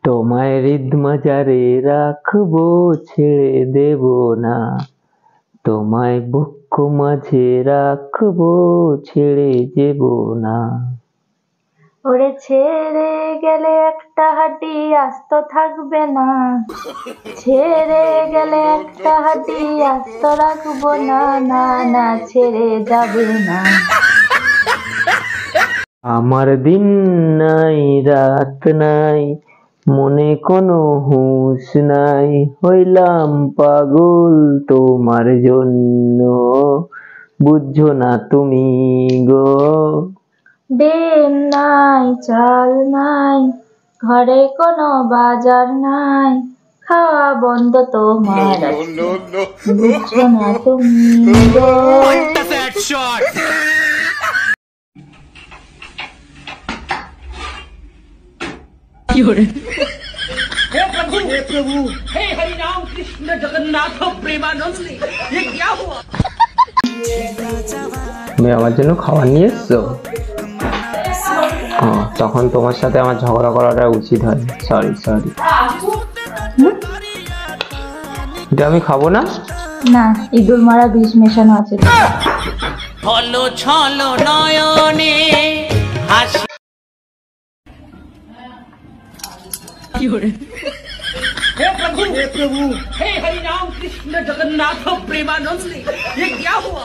তোমায় হৃদ মাজারে রাখবো, ছেড়ে দেব না। তোমায় বক্ষ মাঝে রাখবো, ছেড়ে দেব না। ওরে ছেড়ে গেলে একটা হাঁটি আস্ত থাকবে না, ছেড়ে গেলে একটা হাঁটি আস্ত রাখবো না, না না ছেড়ে যাবে না। আমার দিন নাই রাত নাই, মনে কোনো হুঁশ নাই, হইলাম পাগল তোমার জন্য, বুঝছো না তুমি গো। ডিম নাই, চাল নাই, ঘরে কোনো বাজার নাই, খাওয়া বন্ধ তোমার আজকে, বুঝছো না তুমি গো। हे प्रभु हे हरि राम कृष्ण जगन्नाथ प्रेमानंद ये क्या हुआ? তুমি আমার জন্য খাবার নিয়ে এসছো? তখন তোমার সাথে আমার ঝগড়া করাটা উচিত হয়। সরি সরি, এটা আমি খাবো না। না, ইঁদুর মারা বিষ মেশানো আছে। ছলো ছলো নয়নে হাসি। हे प्रभु हे हरि राम कृष्ण जगन्नाथ प्रेमानंद ये क्या हुआ?